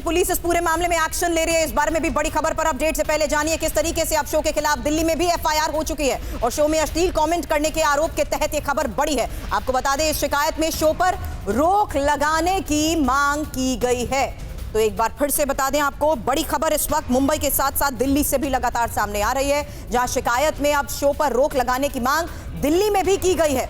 Police इस पूरे मामले में एक्शन ले रही है। इस बारे में भी बड़ी खबर पर अपडेट से पहले जानिए किस तरीके से अब शो के खिलाफ दिल्ली में भी एफआईआर हो चुकी है और शो में अश्लील कमेंट करने के आरोप के तहत यह खबर बड़ी है। आपको बता दें, इस शिकायत में शो पर रोक लगाने की मांग की गई है। तो एक बार फिर से बता दें आपको, बड़ी खबर इस वक्त मुंबई के साथ साथ दिल्ली से भी लगातार सामने आ रही है, जहां शिकायत में अब शो पर रोक लगाने की मांग दिल्ली में भी की गई है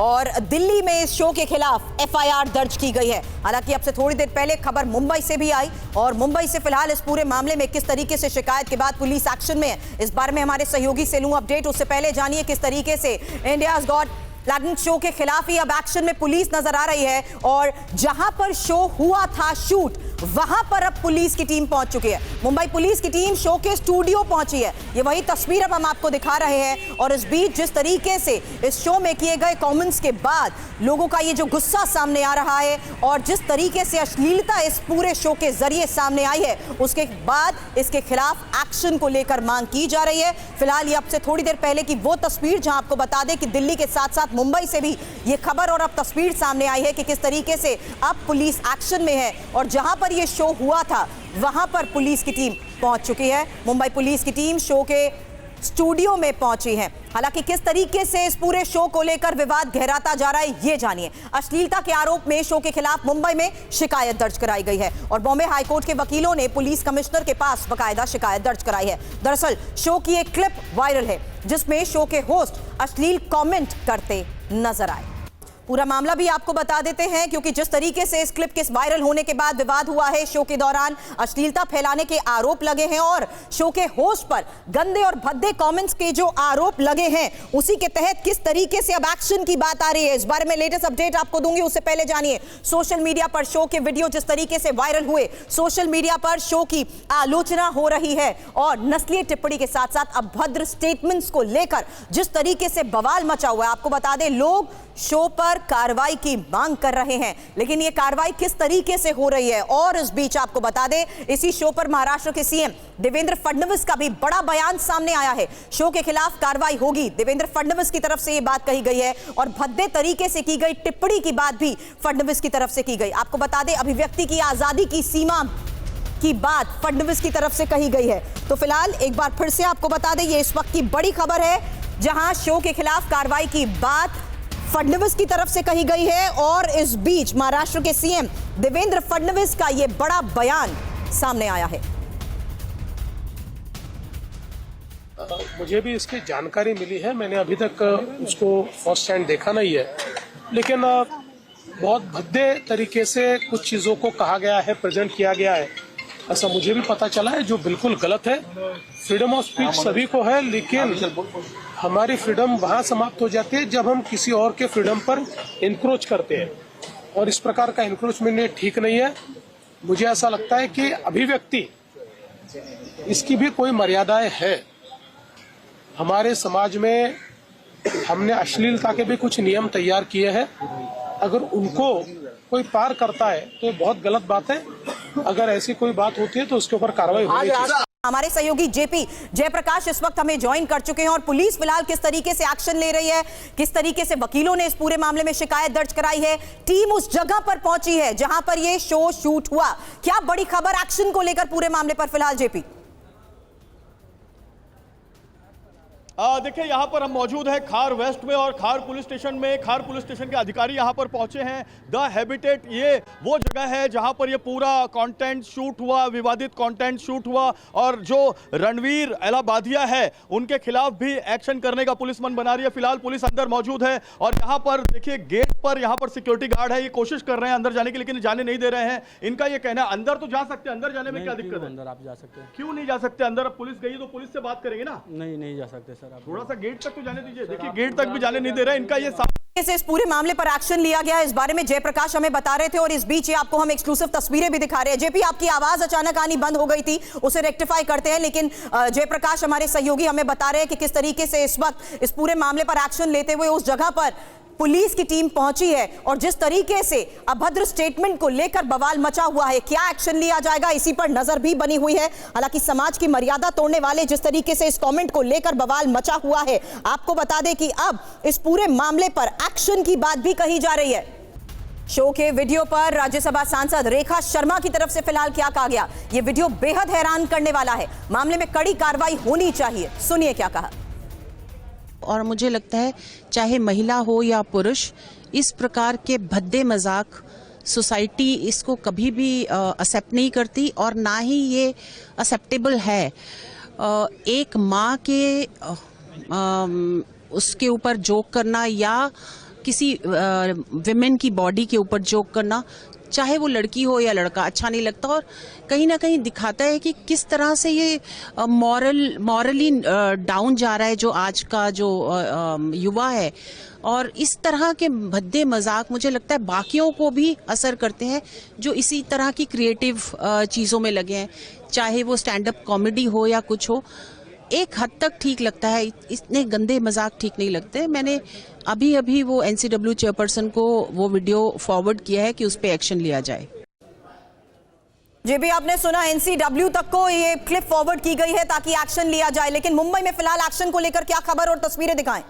और दिल्ली में इस शो के खिलाफ एफआईआर दर्ज की गई है। हालांकि अब से थोड़ी देर पहले खबर मुंबई से भी आई और मुंबई से फिलहाल इस पूरे मामले में किस तरीके से शिकायत के बाद पुलिस एक्शन में है, इस बारे में हमारे सहयोगी से लूं अपडेट। उससे पहले जानिए किस तरीके से इंडियाज गॉट टैलेंट शो के खिलाफ ही अब एक्शन में पुलिस नजर आ रही है और जहां पर शो हुआ था शूट, वहां पर अब पुलिस की टीम पहुंच चुकी है। मुंबई पुलिस की टीम शो के स्टूडियो पहुंची है। ये वही तस्वीर अब हम आपको दिखा रहे हैं और इस बीच जिस तरीके से इस शो में किए गए कमेंट्स के बाद लोगों का ये जो गुस्सा सामने आ रहा है और जिस तरीके से अश्लीलता इस पूरे शो के जरिए सामने आई है, उसके बाद इसके खिलाफ एक्शन को लेकर मांग की जा रही है। फिलहाल ये अब से थोड़ी देर पहले की वो तस्वीर जहां आपको बता दें कि दिल्ली के साथ साथ मुंबई से भी ये खबर और अब तस्वीर सामने आई है कि किस तरीके से अब पुलिस एक्शन में है और जहां पर ये शो हुआ था वहां पर पुलिस की टीम पहुंच चुकी है। मुंबई पुलिस की टीम शो के स्टूडियो में पहुंची है। हालांकि किस तरीके से इस पूरे शो को लेकर विवाद गहराता जा रहा है, ये जानिए। अश्लीलता के आरोप में शो के खिलाफ मुंबई में शिकायत दर्ज कराई गई है और बॉम्बे हाईकोर्ट के वकीलों ने पुलिस कमिश्नर के पास बाकायदा शिकायत दर्ज कराई है। दरअसल शो की एक क्लिप वायरल है जिसमें शो के होस्ट अश्लील कमेंट करते नजर आए। पूरा मामला भी आपको बता देते हैं, क्योंकि जिस तरीके से इस क्लिप के वायरल होने के बाद विवाद हुआ है, शो के दौरान अश्लीलता फैलाने के आरोप लगे हैं और शो के होस्ट पर गंदे और भद्दे कमेंट्स के जो आरोप लगे हैं, उसी के तहत किस तरीके से अब एक्शन की बात आ रही है, इस बारे में लेटेस्ट अपडेट आपको दूंगी। उससे पहले जानिए, सोशल मीडिया पर शो के वीडियो जिस तरीके से वायरल हुए, सोशल मीडिया पर शो की आलोचना हो रही है और नस्लीय टिप्पणी के साथ साथ अभद्र स्टेटमेंट्स को लेकर जिस तरीके से बवाल मचा हुआ है। आपको बता दें, लोग शो पर कार्रवाई की मांग कर रहे हैं, लेकिन यह कार्रवाई किस तरीके से हो रही है। और इस बीच आपको बता दें, इसी शो पर महाराष्ट्र के सीएम देवेंद्र फडणवीस का भी बड़ा बयान सामने आया है। शो के खिलाफ कार्रवाई होगी, देवेंद्र फडणवीस की तरफ से यह बात कही गई है और भद्दे तरीके से की गई टिप्पणी की बात भी फडणवीस की तरफ से की गई। आपको बता दें, अभिव्यक्ति की आजादी की सीमा की बात फडणवीस की तरफ से कही गई है। तो फिलहाल एक बार फिर से आपको बता दें, यह इस वक्त की बड़ी खबर है, जहां शो के खिलाफ कार्रवाई की बात फडणवीस की तरफ से कही गई है और इस बीच महाराष्ट्र के सीएम देवेंद्र फडणवीस का यह बड़ा बयान सामने आया है। मुझे भी इसकी जानकारी मिली है, मैंने अभी तक उसको फर्स्ट हैंड देखा नहीं है, लेकिन बहुत भद्दे तरीके से कुछ चीज़ों को कहा गया है, प्रेजेंट किया गया है, ऐसा मुझे भी पता चला है, जो बिल्कुल गलत है। फ्रीडम ऑफ स्पीच सभी को है, लेकिन हमारी फ्रीडम वहाँ समाप्त हो जाती है जब हम किसी और के फ्रीडम पर इंक्रोच करते हैं और इस प्रकार का इंक्रोचमेंट ठीक नहीं है। मुझे ऐसा लगता है कि अभिव्यक्ति इसकी भी कोई मर्यादाएं है। हमारे समाज में हमने अश्लीलता के भी कुछ नियम तैयार किए हैं, अगर उनको कोई पार करता है तो बहुत गलत बात है। अगर ऐसी कोई बात होती है तो उसके ऊपर कार्रवाई होनी चाहिए। हमारे सहयोगी जेपी जयप्रकाश इस वक्त हमें ज्वाइन कर चुके हैं और पुलिस फिलहाल किस तरीके से एक्शन ले रही है, किस तरीके से वकीलों ने इस पूरे मामले में शिकायत दर्ज कराई है, टीम उस जगह पर पहुंची है जहां पर यह शो शूट हुआ, क्या बड़ी खबर एक्शन को लेकर पूरे मामले पर फिलहाल जेपी? देखिए, यहाँ पर हम मौजूद हैं खार वेस्ट में और खार पुलिस स्टेशन में। खार पुलिस स्टेशन के अधिकारी यहाँ पर पहुंचे हैं। द हैबिटेट ये वो जगह है जहाँ पर ये पूरा कंटेंट शूट हुआ, विवादित कंटेंट शूट हुआ और जो रणवीर इलाहाबादिया है उनके खिलाफ भी एक्शन करने का पुलिस मन बना रही है। फिलहाल पुलिस अंदर मौजूद है और यहाँ पर देखिए गेट पर यहाँ पर सिक्योरिटी गार्ड है, ये कोशिश कर रहे हैं अंदर जाने की, लेकिन जाने नहीं दे रहे हैं। इनका ये कहना है अंदर तो जा सकते हैं, अंदर जाने में क्या दिक्कत है? अंदर आप जा सकते हैं। क्यों नहीं जा सकते अंदर? अब पुलिस गई तो पुलिस से बात करेंगे ना। नहीं जा सकते सर, थोड़ा सा गेट तक तो जाने दीजिए। देखिए गेट तक भी जाने नहीं दे रहा है इनका ये से इस पूरे मामले पर एक्शन लिया गया, इस बारे में जयप्रकाश हमें बता रहे थे और इस बीच आपको हम एक्सक्लूसिव तस्वीरें भी दिखा रहे हैं। जेपी, आपकी आवाज अचानक आनी बंद हो गई थी, उसे रेक्टिफाई करते हैं, लेकिन जयप्रकाश हमारे सहयोगी हमें बता रहे हैं कि किस तरीके से इस वक्त इस पूरे मामले पर एक्शन लेते हुए उस जगह पर पुलिस की टीम पहुंची है और जिस तरीके से अभद्र स्टेटमेंट को लेकर बवाल मचा हुआ है, क्या एक्शन लिया जाएगा, इसी पर नजर भी बनी हुई है। हालांकि समाज की मर्यादा तोड़ने वाले जिस तरीके से इस कमेंट को लेकर बवाल मचा हुआ है, आपको बता दें कि अब इस पूरे मामले पर एक्शन की बात भी कही जा रही है। शो के वीडियो पर राज्यसभा सांसद रेखा शर्मा की तरफ से फिलहाल क्या कहा गया? ये वीडियो बेहद हैरान करने वाला है। मामले में कड़ी कार्रवाई होनी चाहिए। सुनिए क्या कहा। और मुझे लगता है चाहे महिला हो या पुरुष, इस प्रकार के भद्दे मजाक सोसाइटी इसको कभी भी एक्सेप्ट नहीं करती और ना ही ये एक्सेप्टेबल है। एक माँ के उसके ऊपर जोक करना या किसी विमेन की बॉडी के ऊपर जोक करना, चाहे वो लड़की हो या लड़का, अच्छा नहीं लगता और कहीं ना कहीं दिखाता है कि किस तरह से ये मॉरली डाउन जा रहा है जो आज का जो युवा है। और इस तरह के भद्दे मजाक मुझे लगता है बाकियों को भी असर करते हैं जो इसी तरह की क्रिएटिव चीज़ों में लगे हैं, चाहे वो स्टैंड अप कॉमेडी हो या कुछ हो। एक हद तक ठीक लगता है, इतने गंदे मजाक ठीक नहीं लगते। मैंने अभी वो NCW चेयरपर्सन को वो वीडियो फॉरवर्ड किया है कि उस पर एक्शन लिया जाए। जी भी आपने सुना, NCW तक को ये क्लिप फॉरवर्ड की गई है ताकि एक्शन लिया जाए, लेकिन मुंबई में फिलहाल एक्शन को लेकर क्या खबर और तस्वीरें दिखाएं?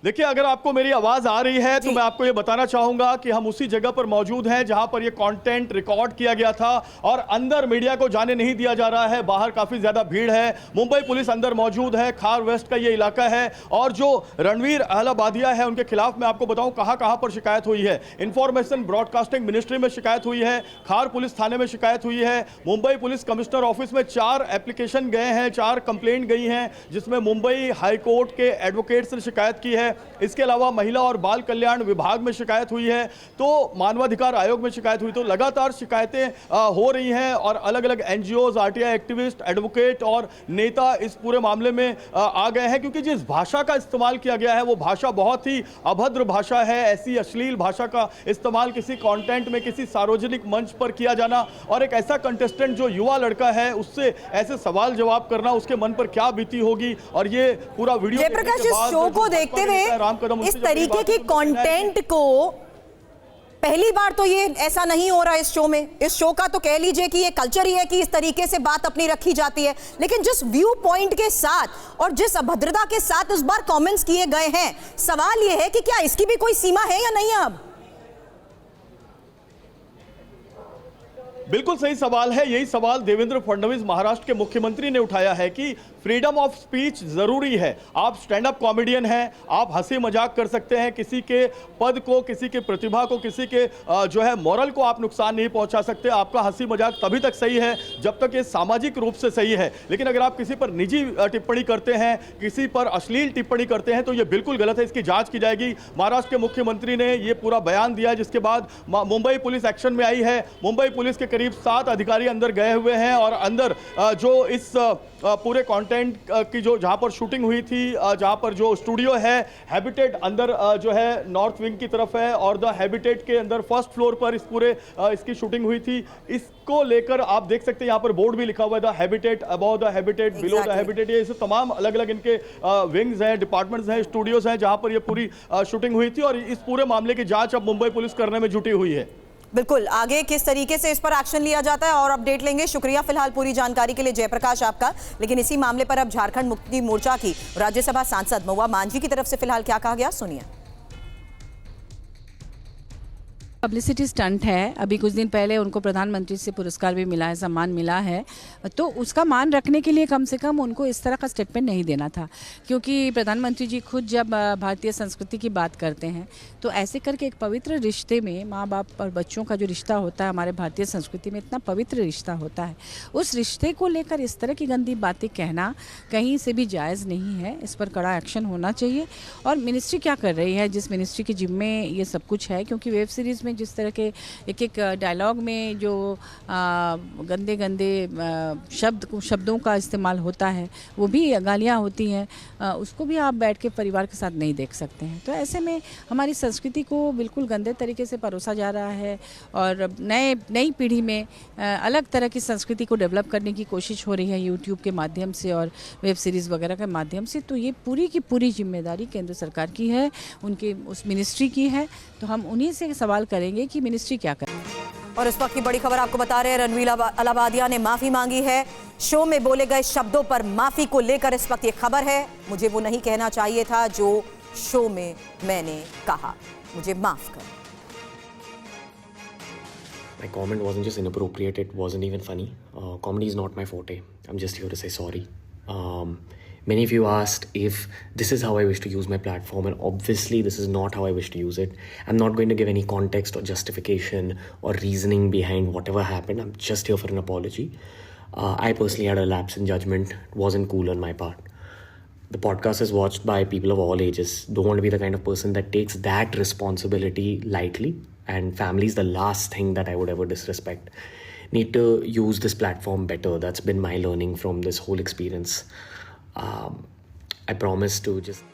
देखिए, अगर आपको मेरी आवाज आ रही है तो मैं आपको ये बताना चाहूंगा कि हम उसी जगह पर मौजूद हैं जहां पर ये कंटेंट रिकॉर्ड किया गया था और अंदर मीडिया को जाने नहीं दिया जा रहा है। बाहर काफी ज्यादा भीड़ है। मुंबई पुलिस अंदर मौजूद है। खार वेस्ट का ये इलाका है और जो रणवीर अहलाबादिया है उनके खिलाफ मैं आपको बताऊं कहां पर शिकायत हुई है। इंफॉर्मेशन ब्रॉडकास्टिंग मिनिस्ट्री में शिकायत हुई है, खार पुलिस थाने में शिकायत हुई है, मुंबई पुलिस कमिश्नर ऑफिस में 4 एप्लीकेशन गए हैं, 4 कंप्लेंट गई हैं, जिसमें मुंबई हाईकोर्ट के एडवोकेट्स ने शिकायत की है। इसके अलावा महिला और बाल कल्याण विभाग में शिकायत हुई है, तो मानवाधिकार आयोग में शिकायत हुई। तो लगातार शिकायतें हो रही हैं और अलग अलग NGOs, RTI एक्टिविस्ट, एडवोकेट और नेता इस पूरे मामले में आ गए हैं, क्योंकि जिस भाषा का इस्तेमाल किया गया है वो भाषा बहुत ही अभद्र भाषा है। ऐसी अश्लील भाषा का इस्तेमाल किसी कंटेंट में, किसी सार्वजनिक मंच पर किया जाना और एक ऐसा कंटेस्टेंट जो युवा लड़का है उससे ऐसे सवाल जवाब करना, उसके मन पर क्या बीती होगी। और ये पूरा वीडियो जयप्रकाश, इस शो को देखते हुए इस तरीके की कंटेंट को पहली बार तो ये ऐसा नहीं हो रहा है इस शो में। इस शो का तो कह लीजिए कि ये कल्चर ही है कि इस तरीके से बात अपनी रखी जाती है, लेकिन जिस व्यू पॉइंट के साथ और जिस अभद्रता के साथ इस बार कमेंट्स किए गए हैं, सवाल ये है कि क्या इसकी भी कोई सीमा है या नहीं? अब बिल्कुल सही सवाल है। यही सवाल देवेंद्र फडणवीस महाराष्ट्र के मुख्यमंत्री ने उठाया है कि फ्रीडम ऑफ स्पीच जरूरी है। आप स्टैंड अप कॉमेडियन हैं, आप हंसी मजाक कर सकते हैं, किसी के पद को, किसी के प्रतिभा को, किसी के जो है मॉरल को आप नुकसान नहीं पहुंचा सकते। आपका हंसी मजाक तभी तक सही है जब तक ये सामाजिक रूप से सही है। लेकिन अगर आप किसी पर निजी टिप्पणी करते हैं, किसी पर अश्लील टिप्पणी करते हैं तो ये बिल्कुल गलत है। इसकी जांच की जाएगी। महाराष्ट्र के मुख्यमंत्री ने ये पूरा बयान दिया, जिसके बाद मुंबई पुलिस एक्शन में आई है। मुंबई पुलिस के करीब 7 अधिकारी अंदर गए हुए हैं और अंदर जो इस पूरे कंटेंट की जो जहां पर शूटिंग हुई थी, जहां पर जो स्टूडियो है हैबिटेट अंदर जो है नॉर्थ विंग की तरफ है और द हैबिटेट के अंदर फर्स्ट फ्लोर पर इस पूरे इसकी शूटिंग हुई थी। इसको लेकर आप देख सकते हैं यहां पर बोर्ड भी लिखा हुआ है, the habitat, above the habitat, below the habitat. ये तमाम अलग अलग इनके विंग्स हैं, डिपार्टमेंट्स हैं, स्टूडियोज हैं जहां पर ये पूरी शूटिंग हुई थी और इस पूरे मामले की जांच अब मुंबई पुलिस करने में जुटी हुई है। बिल्कुल, आगे किस तरीके से इस पर एक्शन लिया जाता है और अपडेट लेंगे। शुक्रिया फिलहाल पूरी जानकारी के लिए जयप्रकाश आपका। लेकिन इसी मामले पर अब झारखंड मुक्ति मोर्चा की राज्यसभा सांसद महुआ मांझी की तरफ से फिलहाल क्या कहा गया, सुनिए। पब्लिसिटी स्टंट है। अभी कुछ दिन पहले उनको प्रधानमंत्री से पुरस्कार भी मिला है, सम्मान मिला है, तो उसका मान रखने के लिए कम से कम उनको इस तरह का स्टेटमेंट नहीं देना था, क्योंकि प्रधानमंत्री जी खुद जब भारतीय संस्कृति की बात करते हैं तो ऐसे करके एक पवित्र रिश्ते में माँ बाप और बच्चों का जो रिश्ता होता है हमारे भारतीय संस्कृति में इतना पवित्र रिश्ता होता है, उस रिश्ते को लेकर इस तरह की गंदी बातें कहना कहीं से भी जायज़ नहीं है। इस पर कड़ा एक्शन होना चाहिए। और मिनिस्ट्री क्या कर रही है, जिस मिनिस्ट्री के जिम्मे ये सब कुछ है, क्योंकि वेब सीरीज़ में जिस तरह के एक डायलॉग में जो गंदे गंदे शब्दों का इस्तेमाल होता है, वो भी गालियाँ होती हैं, उसको भी आप बैठ के परिवार के साथ नहीं देख सकते हैं। तो ऐसे में हमारी संस्कृति को बिल्कुल गंदे तरीके से परोसा जा रहा है और नई पीढ़ी में अलग तरह की संस्कृति को डेवलप करने की कोशिश हो रही है यूट्यूब के माध्यम से और वेब सीरीज़ वगैरह के माध्यम से। तो ये पूरी की पूरी जिम्मेदारी केंद्र सरकार की है, उनके उस मिनिस्ट्री की है। तो हम उन्हीं से सवाल करेंगे कि मिनिस्ट्री क्या करे। और इस वक्त की बड़ी खबर आपको बता रहे हैं, रणवीर अहलाबादिया ने माफी मांगी है। शो में बोले गए शब्दों पर माफी को लेकर इस वक्त ये खबर है। मुझे वो नहीं कहना चाहिए था जो शो में मैंने कहा, मुझे माफ कर। My comment wasn't just inappropriate, it wasn't even funny. Comedy is not my forte. I'm just here to say sorry. Many of you asked if this is how I wish to use my platform, and obviously this is not how I wish to use it. I'm not going to give any context or justification or reasoning behind whatever happened. I'm just here for an apology. I personally had a lapse in judgment. It wasn't cool on my part. The podcast is watched by people of all ages. Don't want to be the kind of person that takes that responsibility lightly. And family is the last thing that I would ever disrespect. Need to use this platform better. That's been my learning from this whole experience. I promise to just...